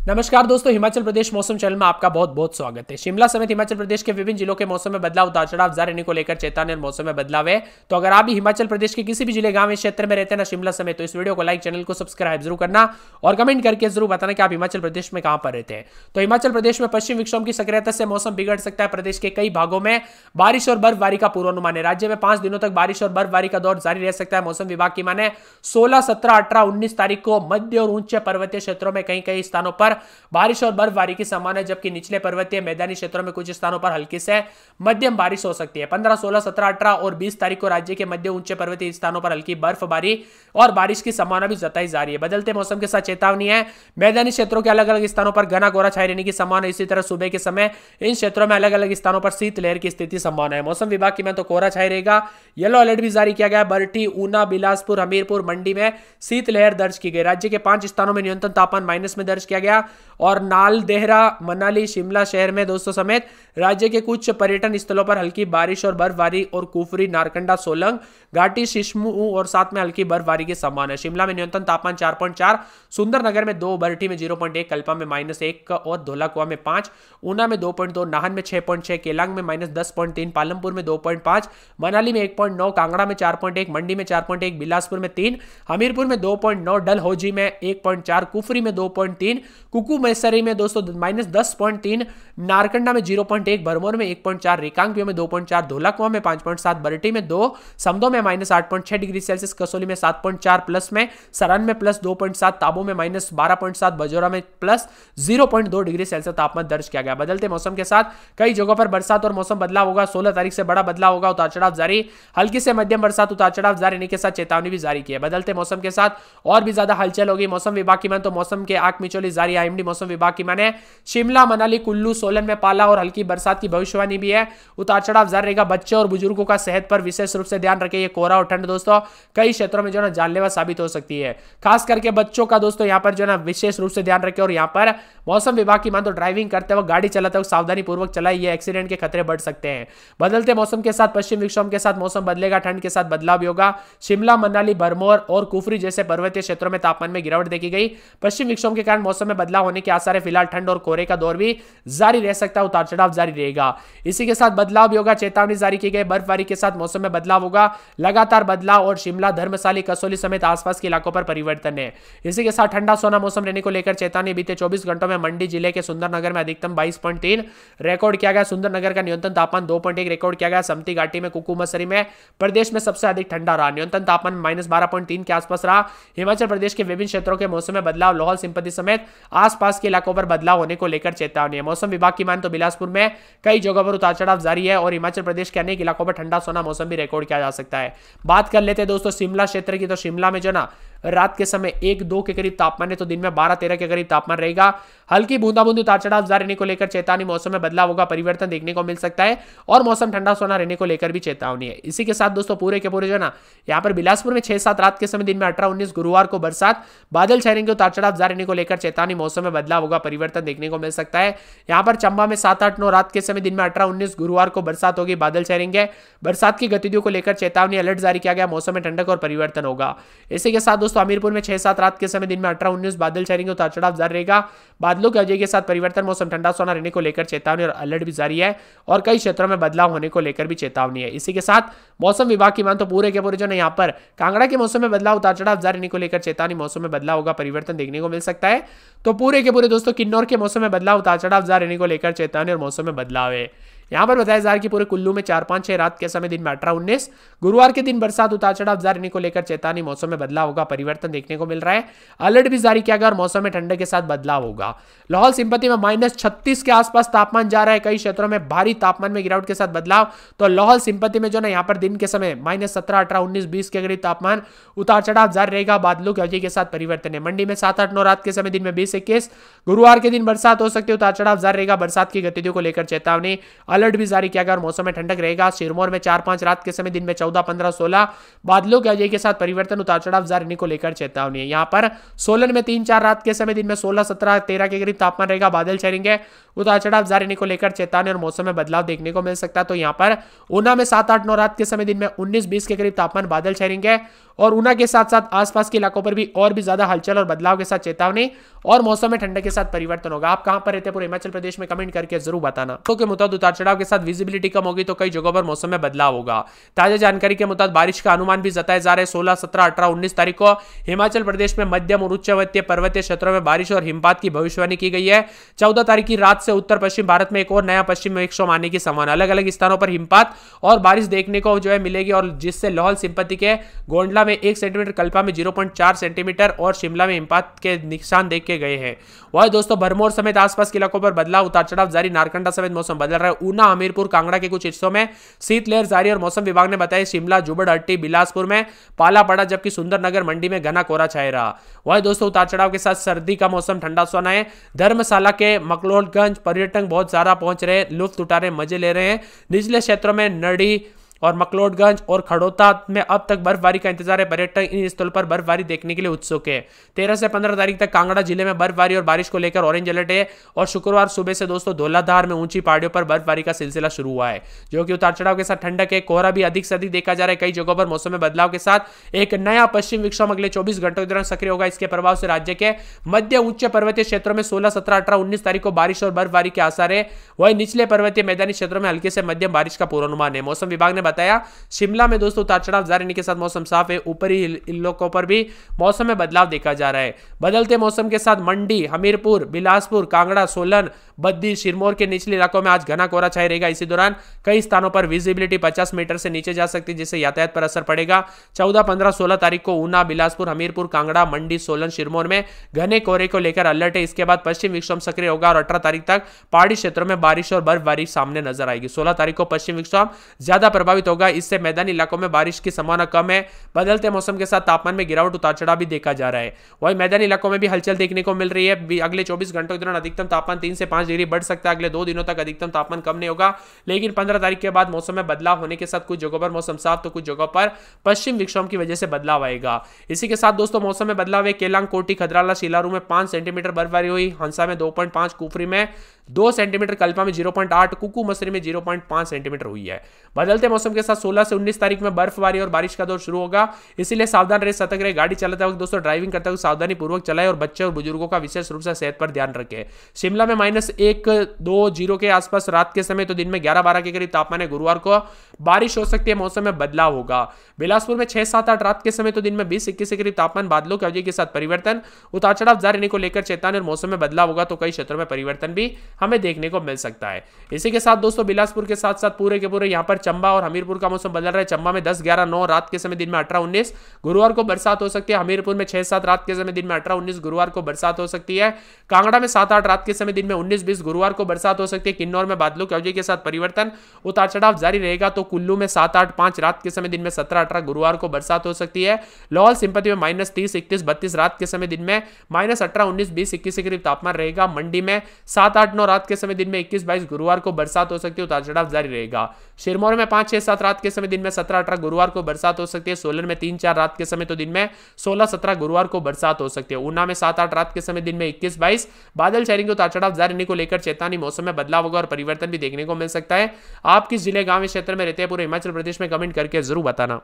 नमस्कार दोस्तों, हिमाचल प्रदेश मौसम चैनल में आपका बहुत बहुत स्वागत है। शिमला समेत हिमाचल प्रदेश के विभिन्न जिलों के मौसम में बदलाव, उतार चढ़ाव जारी रहने को लेकर चेतावनी और मौसम में बदलाव है। तो अगर आप भी हिमाचल प्रदेश के किसी भी जिले, गांव, क्षेत्र में रहते हैं ना शिमला समेत, तो इस वीडियो को लाइक, चैनल को सब्सक्राइब जरूर करना और कमेंट करके जरूर बताना कि आप हिमाचल प्रदेश में कहां पर रहते हैं। तो हिमाचल प्रदेश में पश्चिम विक्षोभ की सक्रियता से मौसम बिगड़ सकता है। प्रदेश के कई भागों में बारिश और बर्फबारी का पूर्वानुमान है। राज्य में 5 दिनों तक बारिश और बर्फबारी का दौर जारी रह सकता है। मौसम विभाग की माने 16, 17, 18, 19 तारीख को मध्य और ऊंचे पर्वतीय क्षेत्रों में कई कई स्थानों पर बारिश और बर्फबारी की संभावना है, जबकि निचले पर्वतीय मैदानी क्षेत्रों में कुछ स्थानों पर हल्की से मध्यम बारिश हो सकती है। 15, 16, 17, 18 और 20 तारीख को राज्य के मध्य ऊंचे पर्वतीय स्थानों पर हल्की बर्फबारी और बारिश की संभावना भी जताई जा रही है। बदलते मौसम के साथ चेतावनी है। मैदानी क्षेत्रों के अलग अलग स्थानों पर घना कोहरा छाए रहने की संभावना। इसी तरह सुबह के समय इन क्षेत्रों में अलग अलग स्थानों पर शीतलहर की स्थिति संभावना है। मौसम विभाग की में तो कोहरा छाए रहेगा। येलो अलर्ट भी जारी किया गया है। बरठी, ऊना, बिलासपुर, हमीरपुर, मंडी में शीतलहर दर्ज की गई। राज्य के 5 स्थानों में न्यूनतम तापमान माइनस में दर्ज किया गया और नाल, देहरा, मनाली, शिमला शहर में दोस्तों समेत राज्य के कुछ पर्यटन स्थलों पर हल्की बारिश और बर्फबारी और कुफरी, नारकंडा, सोलंग, घाटी, सिस्सू और साथ में हल्की बर्फबारी की संभावना है। शिमला में न्यूनतम तापमान 4.4, सुंदरनगर में 2, बरठी में 0.1, कल्पा में -1 और धौलाकुआ में 5, ऊना में 2.2, नाहन में 6.6, केलांग में -10.3, पालमपुर में 2.5, मनाली में 1.9, कांगड़ा में 4.1, मंडी में 4.1, बिलासपुर में 3, हमीरपुर में 2.9, डलहौजी में 1.4, कुफरी में 2.3, कुकू मैसरी में दोस्तों -10.3, नारकंडा में 0.1, भरमौर में 1.4, रिकांगपियो में 2.4, धौलाकुआ में 5.7, बरठी में 2, समदो में -8.6 डिग्री सेल्सियस, कसौली में 7.4 प्लस में, सरान में +2.7, ताबो में -12.7, बजोरा में +0.2 डिग्री सेल्सियस तापमान दर्ज किया गया। बदलते मौसम के साथ कई जगहों पर बरसात और मौसम बदलाव होगा। 16 तारीख से बड़ा बदलाव होगा। उतार चढ़ाव जारी, हल्की से मध्यम बरसात, उतार चढ़ाव जारी रहने के साथ चेतावनी भी जारी की है। बदलते मौसम के साथ और भी ज्यादा हलचल होगी। मौसम विभाग की माने तो मौसम के आंख मिचौली जारी। आईएमडी मौसम विभाग की माने शिमला, मनाली, कुल्लू, सोलन में पाला और हल्की बरसात की भविष्यवाणी भी है। उतार चढ़ाव जारी रहेगा। बच्चों और बुजुर्गों का सेहत पर विशेष रूप से ध्यान रखें। ये कोहरा और ठंड दोस्तों कई क्षेत्रों में जो ना जानलेवा साबित हो सकती है। खास करके बच्चों का दोस्तों यहाँ पर जो ना विशेष रूप से ध्यान रखें। और यहाँ पर मौसम विभाग की मान तो ड्राइविंग करते वक्त, गाड़ी चलाते वक्त सावधानी पूर्वक चलाइए। ये एक्सीडेंट के खतरे बढ़ सकते हैं। बदलते मौसम के साथ पश्चिम विक्षोभ के साथ मौसम बदलेगा। ठंड के साथ बदलाव भी होगा। शिमला, मनाली, भरमौर और कुफरी जैसे पर्वतीय क्षेत्रों में तापमान में गिरावट देखी गई। पश्चिम विक्षोभ के कारण मौसम में बदलाव होने के आसार है। फिलहाल ठंड और कोहरे का दौर भी जारी रह सकता है। उतार चढ़ाव जारी रहेगा। इसी के साथ बदलाव भी होगा। चेतावनी जारी की गई। बर्फबारी के साथ मौसम में बदलाव होगा। लगातार बदलाव और शिमला, धर्मशाला, कसौली समेत आसपास के इलाकों पर परिवर्तन है। इसी के साथ ठंडा सोना मौसम रहने को लेकर चेतावनी। बीते 24 घंटों में मंडी जिले के सुंदरनगर में अधिकतम 22.3 रिकॉर्ड किया गया। सुंदरनगर का न्यूनतम तापमान 2.1 रिकॉर्ड किया गया। समती घाटी में कुकुमसरी में प्रदेश में सबसे अधिक ठंडा रहा। न्यूनतम तापमान -12.3 के आसपास रहा। हिमाचल प्रदेश के विभिन्न क्षेत्रों के मौसम में बदलाव, लाहौल स्पीति समेत आसपास के इलाकों पर बदलाव होने को लेकर चेतावनी है। मौसम विभाग की मान तो बिलासपुर में कई जगहों पर उतार चढ़ाव जारी है और हिमाचल प्रदेश के अनेक इलाकों पर ठंडा सोना मौसम भी रिकॉर्ड किया जा सकता है। बात कर लेते हैं दोस्तों शिमला क्षेत्र की। तो शिमला में जो ना रात के समय 1-2 के करीब तापमान है, तो दिन में 12-13 के करीब तापमान रहेगा। हल्की बूंदाबूंदी, उतार चढ़ाव जारी रहने को लेकर चेतावनी। मौसम में बदलाव होगा, परिवर्तन देखने को मिल सकता है और मौसम ठंडा सोना रहने को लेकर भी चेतावनी है। इसी के साथ दोस्तों पूरे के पूरे जो ना यहाँ पर बिलासपुर में 6-7 रात के समय, दिन में 18-19 गुरुवार को बरसात, बादल छाएंगे। उतार चढ़ाव जारी रहने को लेकर चेतावनी। मौसम में बदलाव होगा, परिवर्तन देखने को मिल सकता है। यहाँ पर चंबा में 7-8-9 रात के समय, दिन में 18-19 गुरुवार को बरसात होगी, बादल छाएंगे। बरसात की गतिविधियों को लेकर चेतावनी, अलर्ट जारी किया गया। मौसम में ठंडक और परिवर्तन होगा। इसी के साथ दोस्तों हमीरपुर में 6-7 रात के समय, दिन में 18-19 बादल छाएंगे। उतार चढ़ाव जारी रहेगा। बादलों की वजह के साथ परिवर्तन, मौसम ठंडा सोना रहने को लेकर चेतावनी और अलर्ट भी जारी है और कई क्षेत्रों में बदलाव होने को लेकर भी चेतावनी है। इसी के साथ मौसम विभाग की मान तो पूरे के पूरे जो है यहाँ पर कांगड़ा के मौसम में बदलाव, उतार चढ़ाव जारी रहने को लेकर चेतावनी। मौसम में बदलाव होगा, परिवर्तन देखने को मिल सकता है। तो पूरे के पूरे दोस्तों किन्नौर के मौसम में बदलाव, उतार चढ़ाव जारी रहने को लेकर चेतावनी और मौसम में बदलाव है। यहाँ पर बताया जा रहा है कि पूरे कुल्लू में 4-5-6 रात के समय, दिन में 18-19 गुरुवार के दिन बरसात, उतार चढ़ाव जारी रहने को लेकर चेतावनी। मौसम में बदलाव होगा, परिवर्तन देखने को मिल रहा है। अलर्ट भी जारी किया गया और मौसम में ठंडक के साथ बदलाव होगा। लाहौल स्पीति में -36 के आसपास तापमान जा रहा है। कई क्षेत्रों में भारी तापमान में गिरावट के साथ बदलाव। तो लाहौल स्पीति में जो ना यहाँ पर दिन के समय -17, 18, 19, 20 के करीब तापमान, उतार चढ़ाव जारी रहेगा। बादलों की वजह के साथ परिवर्तन है। मंडी में 7-8-9 रात के समय, दिन में 20-21 गुरुवार के दिन बरसात हो सकती है। उतार चढ़ाव जारी रहेगा। बरसात की गतिविधियों को लेकर चेतावनी, अलर्ट भी जारी किया गया। मौसम में ठंडक रहेगा। सिरमौर में 4-5 रात के समय, दिन में 14, 15, 16 बादलों की वजह के साथ परिवर्तन, उतार चढ़ाव जारी रहने को लेकर चेतावनी है। यहाँ पर सोलन में 3-4 रात के समय, दिन में 16, 17, 13 के करीब तापमान रहेगा। बादल छाएंगे। उतार चढ़ाव जारी रहने को लेकर चेतावनी और मौसम में बदलाव देखने को मिल सकता है। तो यहाँ पर ऊना में 7, 8, 9 रात के समय दिन में 19-20 के करीब तापमान बादल छाएंगे और ऊना के साथ साथ आसपास के इलाकों पर भी और भी ज्यादा हलचल और बदलाव के साथ चेतावनी और मौसम में ठंडक के साथ परिवर्तन होगा। आप कहां पर रहते हैं पूरे हिमाचल प्रदेश में कमेंट करके जरूर बताना। तो के मुताबिक उतार चढ़ाव के साथ विजिबिलिटी कम होगी तो कई जगहों पर मौसम में बदलाव होगा। ताजा जानकारी के मुताबिक बारिश का अनुमान भी जताया जा रहा है 16, 17, 18, 19 तारीख को हिमाचल प्रदेश में मध्यम और उच्चवर्तीय पर्वतीय क्षेत्रों में बारिश और हिमपात की भविष्यवाणी की गई है। 14 तारीख की रात से उत्तर पश्चिम भारत में एक और नया पश्चिम विक्षोभ आने की संभावना। अलग अलग स्थानों पर हिमपात और बारिश देखने को जो है मिलेगी और जिससे लाहौल स्पीति के गोंडला में 1 सेंटीमीटर, कल्पा में 0.4 सेंटीमीटर और शिमला में हिमपात के निशान देखे गए हैं। वह दोस्तों भरमौर समेत आसपास के इलाकों पर बदलाव, उतार चढ़ाव जारी। नारकंडा समेत मौसम बदल रहा है। ऊना, हमीरपुर, कांगड़ा के कुछ हिस्सों में शीतलहर जारी और मौसम विभाग ने बताया शिमला, जुब्बड़हट्टी, बिलासपुर में पाला पड़ा जबकि सुंदरनगर, मंडी में घना कोहरा छाया रहा। वह दोस्तों उतार चढ़ाव के साथ सर्दी का मौसम ठंडा सोना है। धर्मशाला के मकलोडगंज पर्यटक बहुत ज्यादा पहुंच रहे, लुत्फ उठा रहे, मजे ले रहे हैं। निचले क्षेत्रों में नडी और मकलोडगंज और खड़ोता में अब तक बर्फबारी का इंतजार है। पर्यटक इन स्थलों पर बर्फबारी देखने के लिए उत्सुक है। 13 से 15 तारीख तक कांगड़ा जिले में बर्फबारी और बारिश को लेकर ऑरेंज अलर्ट है और शुक्रवार सुबह से दोस्तों धौलाधार में ऊंची पहाड़ियों पर बर्फबारी का सिलसिला शुरू हुआ है, जो कि उतार चढ़ाव के साथ ठंडक है। कोहरा भी अधिक से अधिक देखा जा रहा है। कई जगहों पर मौसम में बदलाव के साथ एक नया पश्चिम विक्षोभ अगले 24 घंटों के दौरान सक्रिय होगा। इसके प्रभाव से राज्य के मध्य उच्च पर्वतीय क्षेत्रों में 16, 17, 18, 19 तारीख को बारिश और बर्फबारी के आसार है। वही निचले पर्वतीय मैदानी क्षेत्रों में हल्के से मध्यम बारिश का पूर्वानुमान है। मौसम विभाग ने बताया शिमला में दोस्तों उतार चढ़ाव जारी रहने के साथ मौसम साफ है। ऊपरी इलाकों पर भी मौसम में बदलाव देखा जा रहा है। बदलते मौसम के साथ मंडी, हमीरपुर, बिलासपुर, कांगड़ा, सोलन, बद्दी, सिरमौर के निचले इलाकों में आज घना कोहरा छाया रहेगा। इसी दौरान कई स्थानों पर विजिबिलिटी 50 मीटर से नीचे जा सकती है, जिससे यातायात पर असर पड़ेगा। 14, 15, 16 तारीख को ऊना, बिलासपुर, हमीरपुर, कांगड़ा, मंडी, सोलन, सिरमौर में घने कोहरे को लेकर अलर्ट है। इसके बाद पश्चिम विक्षोभ सक्रिय होगा और 18 तारीख तक पहाड़ी क्षेत्रों में बारिश और बर्फबारी सामने नजर आएगी। 16 तारीख को पश्चिम विक्षोभ ज्यादा प्रभावित होगा, इससे मैदानी इलाकों में बारिश की संभावना कम है। बदलते मौसम के साथ तापमान में गिरावट, उतार चढ़ाव भी देखा जा रहा है। वही मैदानी इलाकों में भी हलचल देखने को मिल रही है। अगले 24 घंटों के दौरान अधिकतम तापमान 3 से 5 डिग्री बढ़ सकता है। अगले 2 दिनों तक अधिकतम तापमान कम नहीं होगा, लेकिन 15 तारीख के बाद मौसम में बदलाव होने के साथ कुछ जगहों पर मौसम साफ तो कुछ जगहों पर पश्चिम विक्षोभ की वजह से बदलाव आएगा। इसी के साथ दोस्तों मौसम में बदलाव है। केलांग, कोटी, खदराला, शिलारू में 5 सेंटीमीटर बर्फबारी हुई। हंसा में 2.5, कुफरी में 2 सेंटीमीटर, कल्पा में 0.8, कुकू मसरी में 0.5 सेंटीमीटर हुई है। बदलते मौसम के साथ 16 से 19 तारीख में बर्फबारी और बारिश का दौर शुरू होगा, इसीलिए सावधान रहे, सतर्क रहे। गाड़ी चलाते वक्त दोस्तों ड्राइविंग करते वक्त सावधानी पूर्वक चलाएं और बच्चे और बुजुर्गों का विशेष रूप से सेहत पर ध्यान रखें। शिमला में -1, 2, 0 के आसपास रात के समय तो दिन में 11, 12 के करीब तापमान है। गुरुवार को बारिश हो सकती है, मौसम में बदलाव होगा। बिलासपुर में 6, 7, 8 रात के समय तो दिन में 20, 21 के करीब तापमान, बादलों की अवधि के साथ परिवर्तन, उतार चढ़ाव जारी रहने को लेकर चेतावनी और मौसम में बदलाव होगा, तो कई क्षेत्रों में परिवर्तन भी हमें देखने को मिल सकता है। इसी के साथ दोस्तों बिलासपुर के साथ साथ पूरे के पूरे यहाँ पर चंबा और हमीरपुर का मौसम बदल रहा है। चंबा में 10, 11, 9 रात के समय दिन में 18, 19 गुरुवार को बरसात हो सकती है। हमीरपुर में 6, 7 रात के समय दिन में 18, 19 गुरुवार को बरसात हो सकती है। कांगड़ा में 7, 8 रात के समय दिन में 19, 20 गुरुवार को बरसात हो सकती है। किन्नौर में बादलों की अवधि के साथ परिवर्तन, उतार चढ़ाव जारी रहेगा। तो कुल्लू में 7, 8, 5 रात के समय दिन में 17, 18 गुरुवार को बरसात हो सकती है। लाहौल स्पीति में -30, 31, 32 रात के समय दिन में -18, 19, 20, 21 के करीब तापमान रहेगा। मंडी में 7, 8, 9 रात के समय दिन में 21, 22 गुरुवार को बरसात हो सकती है। उतार चढ़ाव जारी रहेगा। सिरमौर में 5, 6, 7 रात के समय दिन में 17, 18 गुरुवार को बरसात हो सकती है। सोलन में 3, 4 रात के समय तो दिन में 16, 17 गुरुवार को बरसात हो सकती है। ऊना में 7, 8 रात के समय दिन में 21, 22 बादल छाएंगे। उतार चढ़ाव जारी रहने को लेकर चेतावनी, मौसम में बदलाव होगा और परिवर्तन भी देखने को मिल सकता है। आप किस जिले, गांव, क्षेत्र में रहते हैं पूरे हिमाचल प्रदेश में कमेंट करके जरूर बताना।